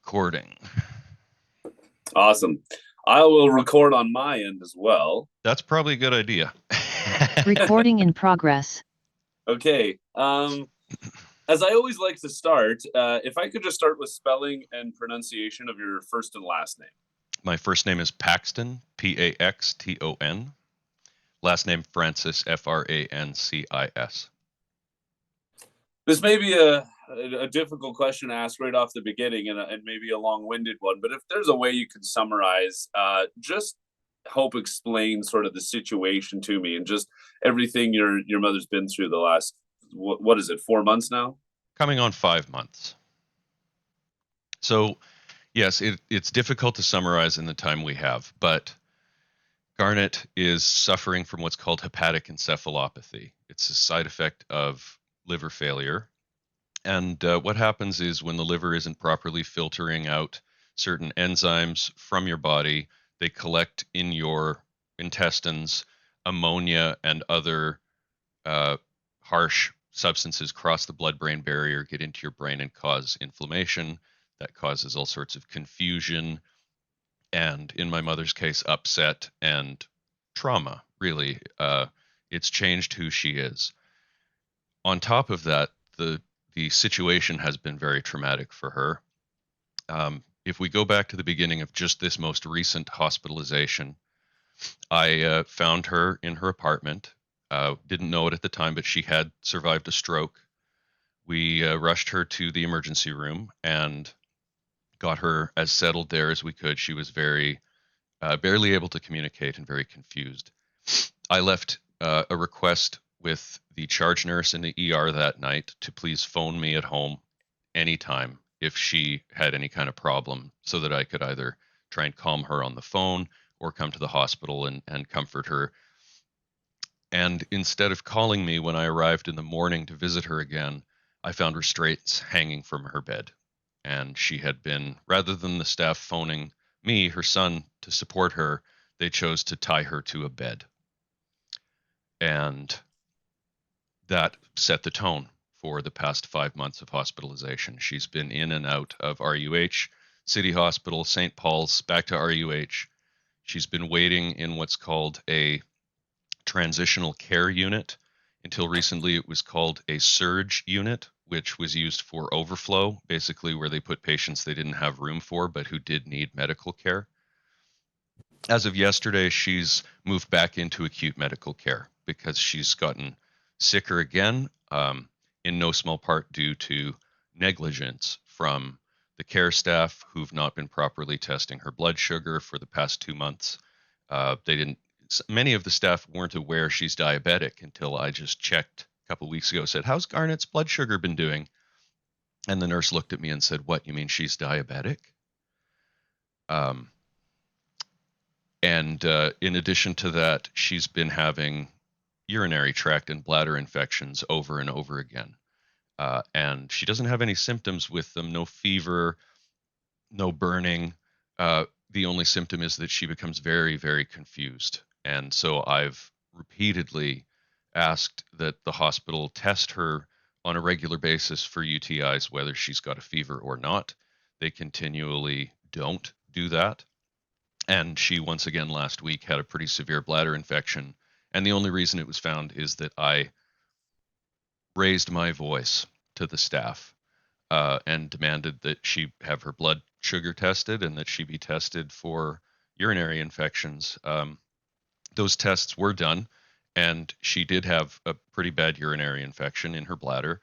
recording. Awesome. I will record on my end as well. That's probably a good idea. Recording in progress. Okay. As I always like to start, if I could just start with spelling and pronunciation of your first and last name. My first name is Paxton, Paxton. Last name Francis, Francis. This may be a difficult question to ask right off the beginning and maybe a long-winded one, but if there's a way you could summarize, just help explain sort of the situation to me and just everything your mother's been through the last, what is it, 4 months now? Coming on 5 months. So, yes, it's difficult to summarize in the time we have, but Garnett is suffering from what's called hepatic encephalopathy. It's a side effect of liver failure. And what happens is when the liver isn't properly filtering out certain enzymes from your body, they collect in your intestines. Ammonia and other harsh substances cross the blood-brain barrier, get into your brain, and cause inflammation. That causes all sorts of confusion, and in my mother's case, upset and trauma, really. It's changed who she is. On top of that, the situation has been very traumatic for her. If we go back to the beginning of just this most recent hospitalization, I found her in her apartment. Didn't know it at the time, but she had survived a stroke. We rushed her to the emergency room and got her as settled there as we could. She was very barely able to communicate and very confused. I left a request with the charge nurse in the ER that night to please phone me at home anytime if she had any kind of problem, so that I could either try and calm her on the phone or come to the hospital and comfort her. And instead of calling me when I arrived in the morning to visit her again, I found restraints hanging from her bed. And she had been, rather than the staff phoning me, her son, to support her, they chose to tie her to a bed. And that set the tone for the past 5 months of hospitalization. She's been in and out of RUH, City Hospital, St. Paul's, back to RUH. She's been waiting in what's called a transitional care unit. Until recently, it was called a surge unit, which was used for overflow, basically where they put patients they didn't have room for, but who did need medical care. As of yesterday, she's moved back into acute medical care because she's gotten sicker again, in no small part due to negligence from the care staff who've not been properly testing her blood sugar for the past 2 months. Many of the staff weren't aware she's diabetic until I just checked a couple weeks ago, said, "How's Garnett's blood sugar been doing?" And the nurse looked at me and said, "What, you mean she's diabetic?" And in addition to that, she's been having urinary tract and bladder infections over and over again. And she doesn't have any symptoms with them, no fever, no burning. The only symptom is that she becomes very, very confused. And so I've repeatedly asked that the hospital test her on a regular basis for UTIs, whether she's got a fever or not. They continually don't do that. And she, once again, last week had a pretty severe bladder infection. And the only reason it was found is that I raised my voice to the staff and demanded that she have her blood sugar tested and that she be tested for urinary infections. Those tests were done, and she did have a pretty bad urinary infection in her bladder.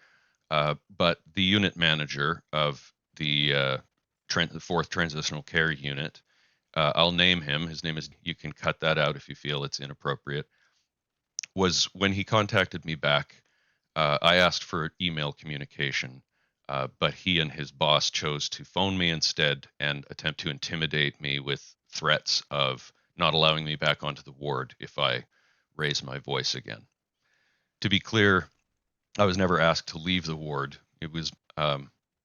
But the unit manager of the fourth transitional care unit, I'll name him. His name is, you can cut that out if you feel it's inappropriate, was when he contacted me back, I asked for email communication, but he and his boss chose to phone me instead and attempt to intimidate me with threats of not allowing me back onto the ward if I raise my voice again. To be clear, I was never asked to leave the ward. It was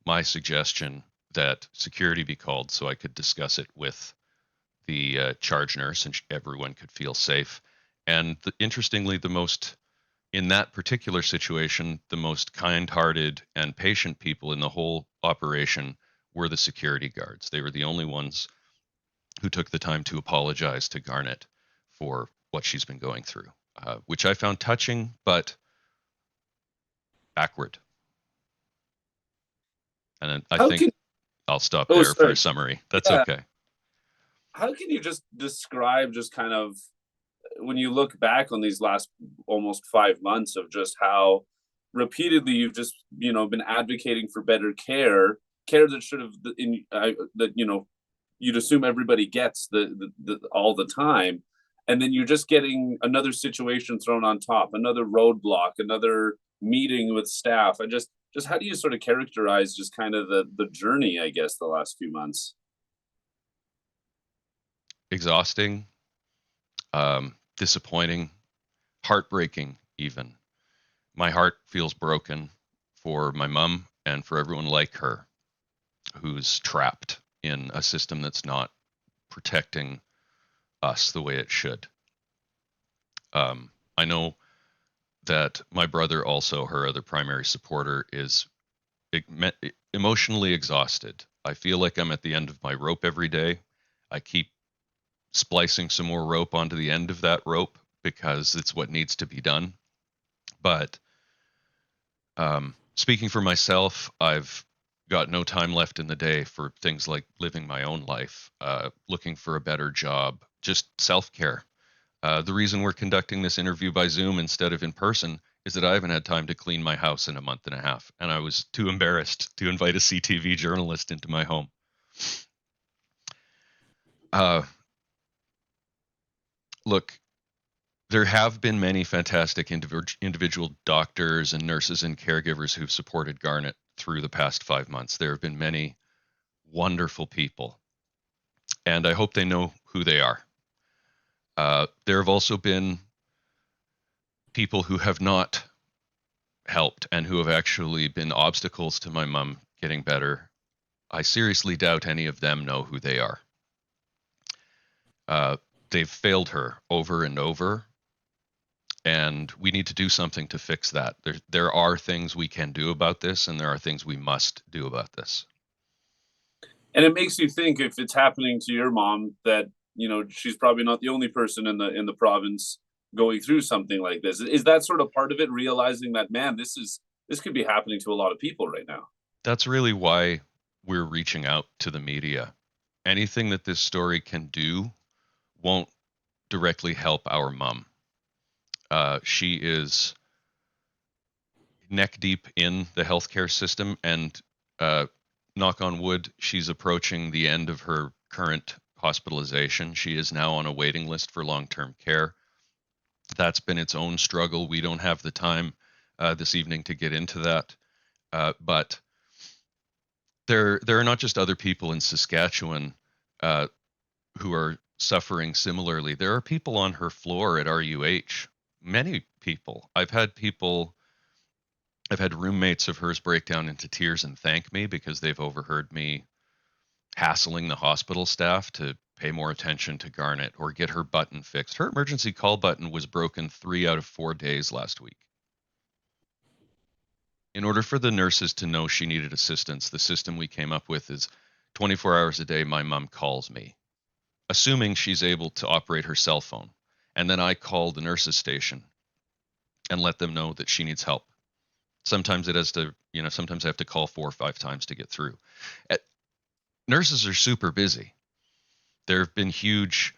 my suggestion that security be called so I could discuss it with the charge nurse and everyone could feel safe. And interestingly, in that particular situation, the most kind-hearted and patient people in the whole operation were the security guards. They were the only ones who took the time to apologize to Garnett for what she's been going through, which I found touching, but backward. And I How think can I'll stop oh there for sorry a summary. That's yeah okay. how can you just describe just kind of when you look back on these last almost 5 months of just how repeatedly you've just been advocating for better care that should have that you'd assume everybody gets the all the time, and then you're just getting another situation thrown on top, another roadblock, another meeting with staff. I just how do you sort of characterize just kind of the journey, I guess, the last few months? Exhausting, disappointing, heartbreaking, even. My heart feels broken for my mom and for everyone like her who's trapped in a system that's not protecting us the way it should. I know that my brother, also her other primary supporter, is emotionally exhausted. I feel like I'm at the end of my rope every day. I keep splicing some more rope onto the end of that rope because it's what needs to be done. But speaking for myself, I've got no time left in the day for things like living my own life, looking for a better job, just self care. The reason we're conducting this interview by Zoom instead of in person is that I haven't had time to clean my house in a month and a half, and I was too embarrassed to invite a CTV journalist into my home. Look, there have been many fantastic individual doctors and nurses and caregivers who've supported Garnett through the past 5 months. There have been many wonderful people, and I hope they know who they are. There have also been people who have not helped and who have actually been obstacles to my mom getting better. I seriously doubt any of them know who they are. They've failed her over and over, and we need to do something to fix that. There are things we can do about this, and there are things we must do about this. And it makes you think, if it's happening to your mom, that she's probably not the only person in the province going through something like this. Is that sort of part of it, realizing that, man, this could be happening to a lot of people right now? That's really why we're reaching out to the media. Anything that this story can do won't directly help our mom. She is neck deep in the healthcare system, and knock on wood, she's approaching the end of her current hospitalization. She is now on a waiting list for long-term care. That's been its own struggle. We don't have the time this evening to get into that, but there are not just other people in Saskatchewan who are suffering similarly. There are people on her floor at RUH. Many people. I've had roommates of hers break down into tears and thank me because they've overheard me hassling the hospital staff to pay more attention to Garnett or get her button fixed. Her emergency call button was broken 3 out of 4 days last week. In order for the nurses to know she needed assistance, the system we came up with is 24 hours a day, my mom calls me, assuming she's able to operate her cell phone. And then I call the nurses station and let them know that she needs help. Sometimes it has to, sometimes I have to call 4 or 5 times to get through. Nurses are super busy. There have been huge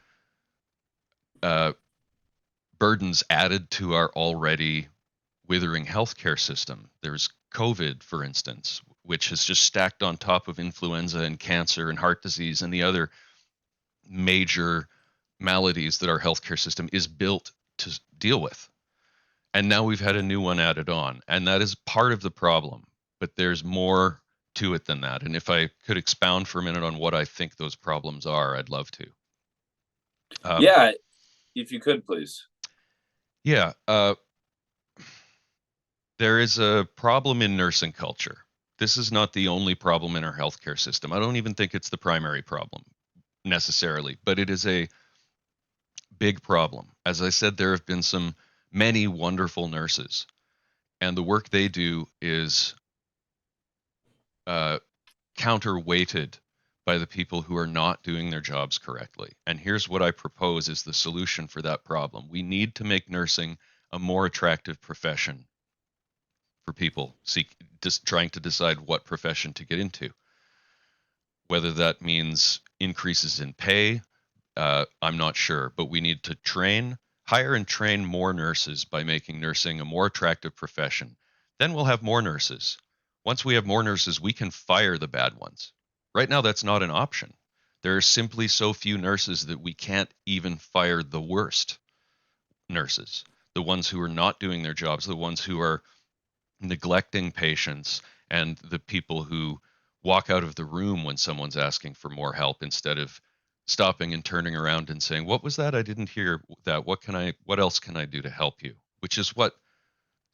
burdens added to our already withering healthcare system. There's COVID, for instance, which has just stacked on top of influenza and cancer and heart disease and the other major maladies that our healthcare system is built to deal with. And now we've had a new one added on, and that is part of the problem. But there's more to it than that. And if I could expound for a minute on what I think those problems are, I'd love to. Yeah, if you could, please. Yeah. There is a problem in nursing culture. This is not the only problem in our healthcare system. I don't even think it's the primary problem necessarily, but it is a big problem. As I said, there have been many wonderful nurses, and the work they do is counterweighted by the people who are not doing their jobs correctly. And here's what I propose is the solution for that problem. We need to make nursing a more attractive profession for people trying to decide what profession to get into. Whether that means increases in pay, I'm not sure, but we need to hire and train more nurses by making nursing a more attractive profession. Then we'll have more nurses. Once we have more nurses, we can fire the bad ones. Right now, that's not an option. There are simply so few nurses that we can't even fire the worst nurses, the ones who are not doing their jobs, the ones who are neglecting patients, and the people who walk out of the room when someone's asking for more help instead of stopping and turning around and saying, "What was that? I didn't hear that. What else can I do to help you?" Which is what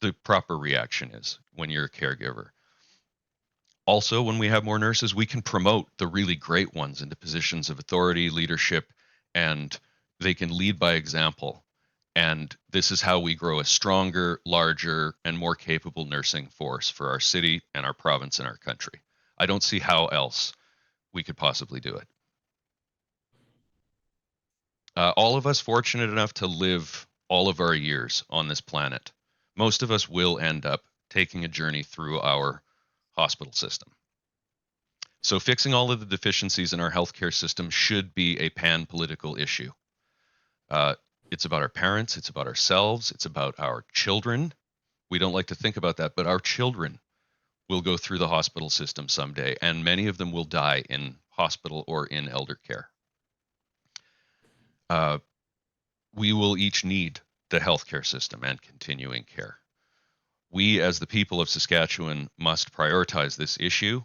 the proper reaction is when you're a caregiver. Also, when we have more nurses, we can promote the really great ones into positions of authority, leadership, and they can lead by example. And this is how we grow a stronger, larger, and more capable nursing force for our city and our province and our country. I don't see how else we could possibly do it. All of us fortunate enough to live all of our years on this planet, most of us will end up taking a journey through our hospital system. So fixing all of the deficiencies in our healthcare system should be a pan-political issue. It's about our parents, it's about ourselves, it's about our children. We don't like to think about that, but our children will go through the hospital system someday, and many of them will die in hospital or in elder care. We will each need the healthcare system and continuing care. We, as the people of Saskatchewan, must prioritize this issue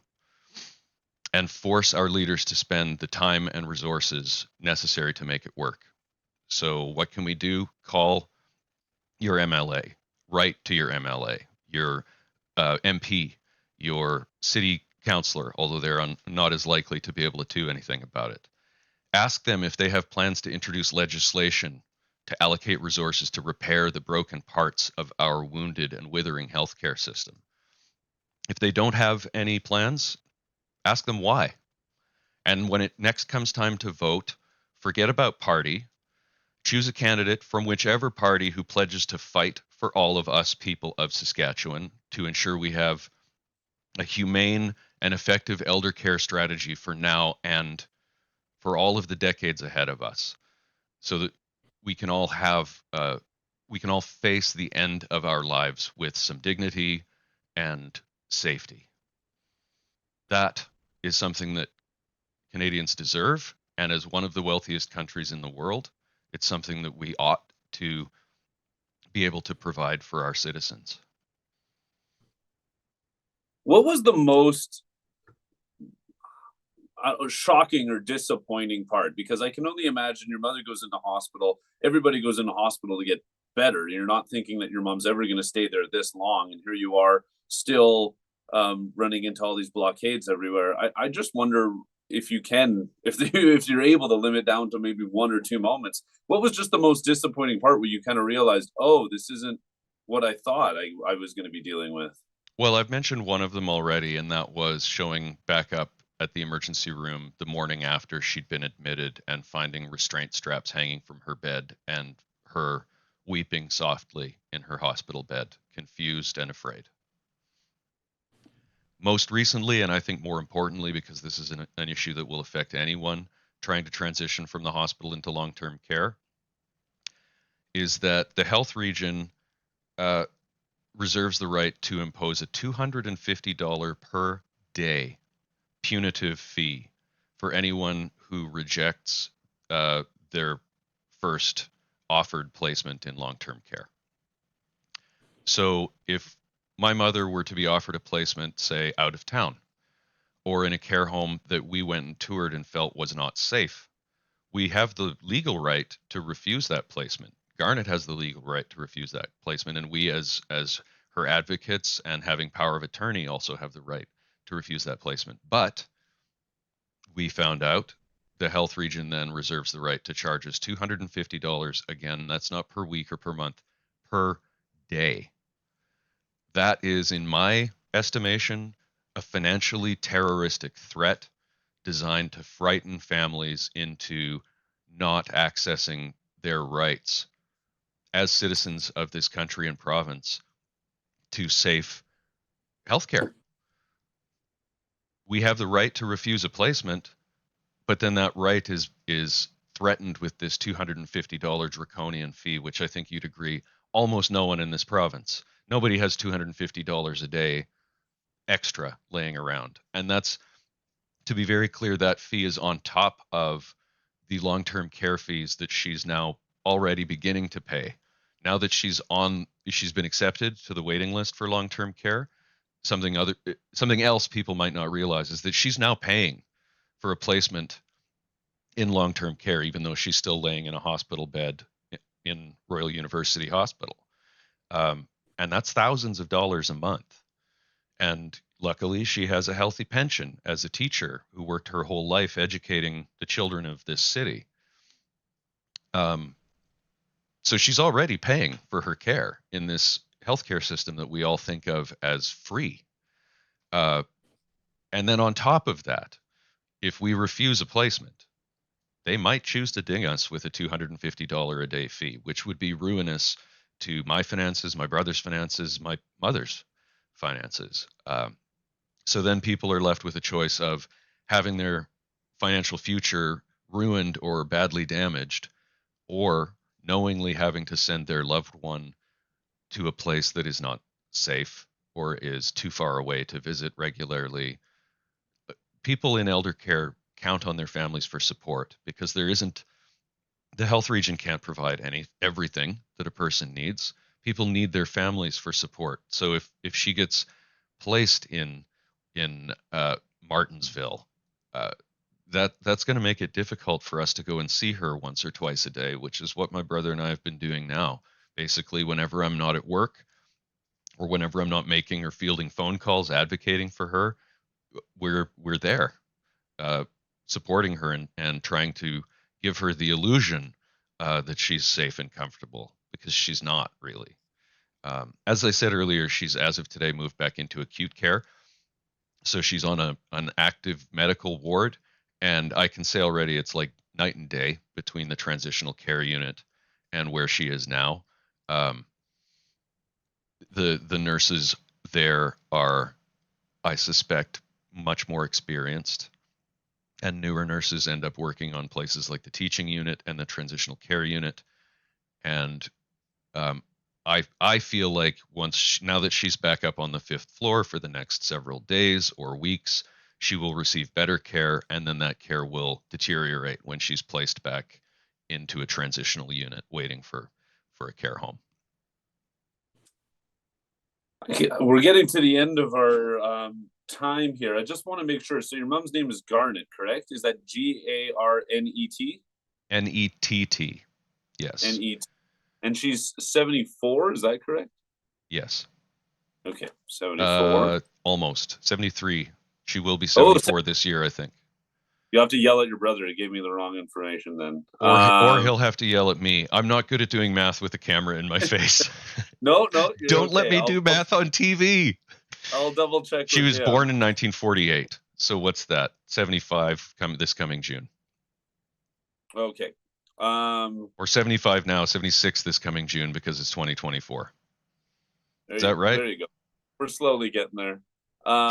and force our leaders to spend the time and resources necessary to make it work. So what can we do? Call your MLA, write to your MLA, your MP, your city councillor, although they're not as likely to be able to do anything about it. Ask them if they have plans to introduce legislation to allocate resources to repair the broken parts of our wounded and withering healthcare system. If they don't have any plans, ask them why. And when it next comes time to vote, forget about party. Choose a candidate from whichever party who pledges to fight for all of us people of Saskatchewan to ensure we have a humane and effective elder care strategy for now and for all of the decades ahead of us, so that we can all face the end of our lives with some dignity and safety. That is something that Canadians deserve, and as one of the wealthiest countries in the world, it's something that we ought to be able to provide for our citizens. What was the most shocking or disappointing part? Because I can only imagine your mother goes into hospital. Everybody goes into hospital to get better. You're not thinking that your mom's ever going to stay there this long, and here you are still running into all these blockades everywhere. I just wonder if you can, if you're able to limit down to maybe 1 or 2 moments. What was just the most disappointing part where you kind of realized, oh, this isn't what I thought I was going to be dealing with? Well, I've mentioned one of them already, and that was showing back up at the emergency room the morning after she'd been admitted and finding restraint straps hanging from her bed and her weeping softly in her hospital bed, confused and afraid. Most recently, and I think more importantly, because this is an issue that will affect anyone trying to transition from the hospital into long-term care, is that the health region reserves the right to impose a $250 per day punitive fee for anyone who rejects their first offered placement in long-term care. So if my mother were to be offered a placement, say, out of town, or in a care home that we went and toured and felt was not safe, we have the legal right to refuse that placement. Garnett has the legal right to refuse that placement, and we as her advocates and having power of attorney also have the right to refuse that placement. But we found out the health region then reserves the right to charge us $250. Again, that's not per week or per month, per day. That is, in my estimation, a financially terroristic threat designed to frighten families into not accessing their rights as citizens of this country and province to safe healthcare. We have the right to refuse a placement, but then that right is threatened with this $250 draconian fee, which I think you'd agree almost no one in this province. Nobody has $250 a day extra laying around. And that's, to be very clear, that fee is on top of the long-term care fees that she's now already beginning to pay. Now that she's been accepted to the waiting list for long-term care, something else people might not realize is that she's now paying for a placement in long-term care, even though she's still laying in a hospital bed in Royal University Hospital. And that's thousands of dollars a month. And luckily, she has a healthy pension as a teacher who worked her whole life educating the children of this city. So she's already paying for her care in this healthcare system that we all think of as free. And then on top of that, if we refuse a placement, they might choose to ding us with a $250 a day fee, which would be ruinous to my finances, my brother's finances, my mother's finances. So then people are left with a choice of having their financial future ruined or badly damaged, or knowingly having to send their loved one to a place that is not safe or is too far away to visit regularly. People in elder care count on their families for support because the health region can't provide everything that a person needs. People need their families for support. So if she gets placed in Martinsville, that's going to make it difficult for us to go and see her once or twice a day, which is what my brother and I have been doing now. Basically, whenever I'm not at work or whenever I'm not making or fielding phone calls advocating for her, we're there, supporting her and trying to give her the illusion that she's safe and comfortable, because she's not really. As I said earlier, she's, as of today, moved back into acute care. So she's on an active medical ward, and I can say already it's like night and day between the transitional care unit and where she is now. The nurses there are, I suspect, much more experienced, and newer nurses end up working on places like the teaching unit and the transitional care unit. And I feel like now that she's back up on the 5th floor for the next several days or weeks, she will receive better care, and then that care will deteriorate when she's placed back into a transitional unit waiting for a care home. We're getting to the end of our time here. I just want to make sure. So your mom's name is Garnett, correct? Is that Garnet? Nett. Yes. Net. And she's 74, is that correct? Yes. Okay, 74. Almost 73. She will be 74 this year, I think. You have to yell at your brother. He gave me the wrong information then. Or he'll have to yell at me. I'm not good at doing math with a camera in my face. No. Don't let me do math on TV. I'll double check. She was born in 1948. So what's that? 75 this coming June. Okay. Or 75 now, 76 this coming June, because it's 2024. Is that right? There you go. We're slowly getting there.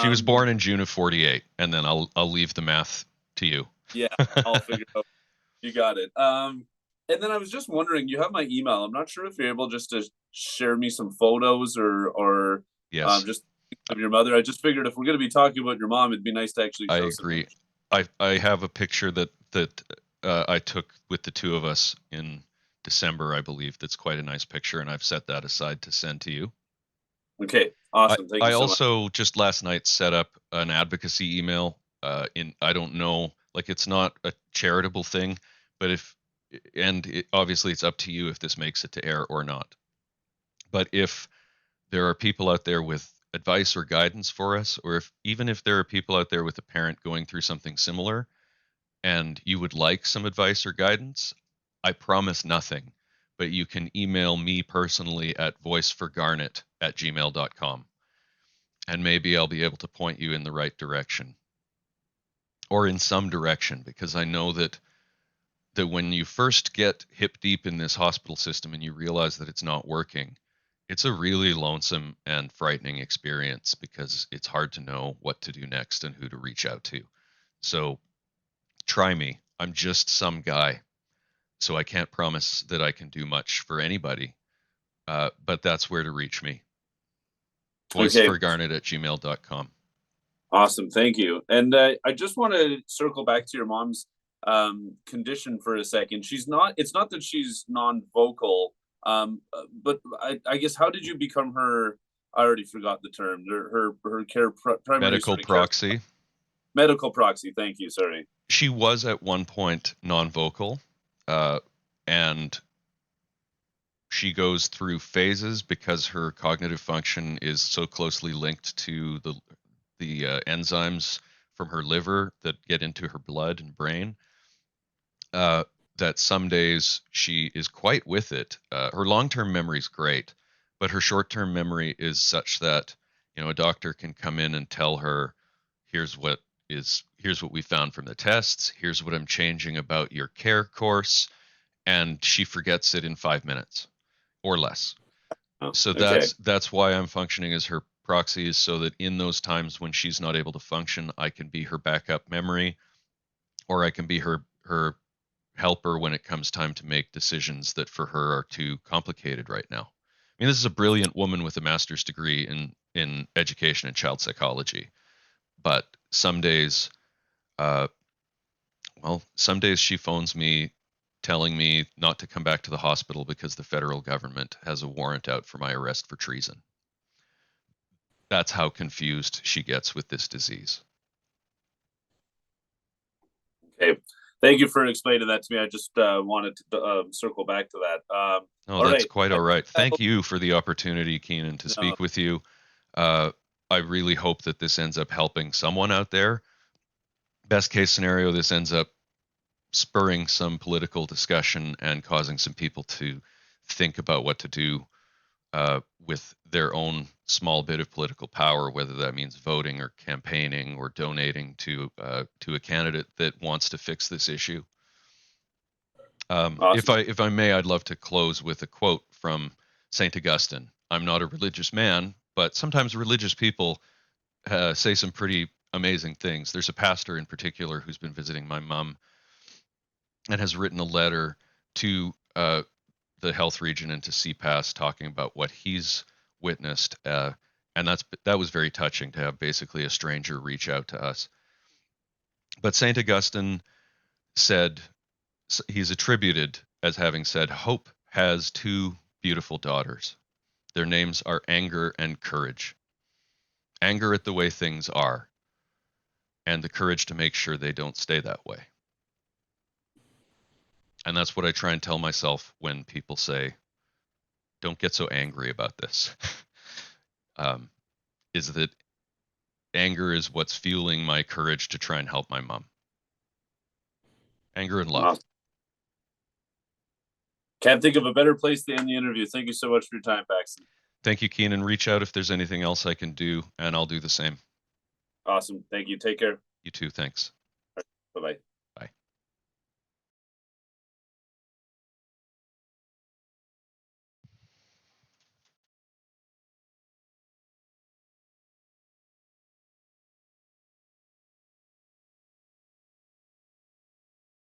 She was born in June of 48, and then I'll leave the math to you. Yeah, I'll figure it out. You got it. And then I was just wondering, you have my email. I'm not sure if you're able just to share me some photos or yes. Just of your mother. I just figured if we're going to be talking about your mom, it'd be nice to actually show. I agree. I have a picture that I took with the two of us in December, I believe. That's quite a nice picture, and I've set that aside to send to you. Okay, awesome. Thank you so also much. Just last night set up an advocacy email. I don't know, like, it's not a charitable thing, but obviously it's up to you if this makes it to air or not. But if there are people out there with advice or guidance for us, or even if there are people out there with a parent going through something similar, and you would like some advice or guidance, I promise nothing, but you can email me personally at voiceforgarnet@gmail.com. and maybe I'll be able to point you in the right direction, or in some direction, because I know that when you first get hip deep in this hospital system and you realize that it's not working, it's a really lonesome and frightening experience, because it's hard to know what to do next and who to reach out to. So try me. I'm just some guy, so I can't promise that I can do much for anybody, but that's where to reach me. Okay. voiceforgarnet@gmail.com. Awesome. Thank you. And I just want to circle back to your mom's condition for a second. It's not that she's non-vocal, but I guess, how did you become her, I already forgot the term, her primary Medical sort of care, proxy. medical proxy. Thank you. Sorry. She was at one point non-vocal, and she goes through phases because her cognitive function is so closely linked to the enzymes from her liver that get into her blood and brain, that some days she is quite with it. Her long-term memory is great, but her short-term memory is such that, a doctor can come in and tell her, here's what we found from the tests, here's what I'm changing about your care course, and she forgets it in 5 minutes or less. Oh, So okay. that's why I'm functioning as her proxy, is so that in those times when she's not able to function, I can be her backup memory, or I can be her helper when it comes time to make decisions that for her are too complicated right now. I mean, this is a brilliant woman with a master's degree in education and child psychology, but some days, some days she phones me telling me not to come back to the hospital because the federal government has a warrant out for my arrest for treason. That's how confused she gets with this disease. Okay. Thank you for explaining that to me. I just wanted to circle back to that. Oh, that's quite all right. Thank you for the opportunity, Keenan, to speak with you. I really hope that this ends up helping someone out there. Best case scenario, this ends up spurring some political discussion and causing some people to think about what to do with their own small bit of political power, whether that means voting or campaigning or donating to a candidate that wants to fix this issue. Awesome. If I may, I'd love to close with a quote from Saint Augustine. I'm not a religious man, but sometimes religious people say some pretty amazing things. There's a pastor in particular who's been visiting my mom and has written a letter to the health region and to CPAS talking about what he's witnessed, and that was very touching to have basically a stranger reach out to us. But Saint Augustine said, he's attributed as having said, hope has two beautiful daughters. Their names are anger and courage. Anger at the way things are, and the courage to make sure they don't stay that way. And that's what I try and tell myself when people say, don't get so angry about this. Is that anger is what's fueling my courage to try and help my mom. Anger and love. Awesome. Can't think of a better place to end the interview. Thank you so much for your time, Paxton. Thank you, Keenan. Reach out if there's anything else I can do, and I'll do the same. Awesome. Thank you. Take care. You too. Thanks. Bye-bye.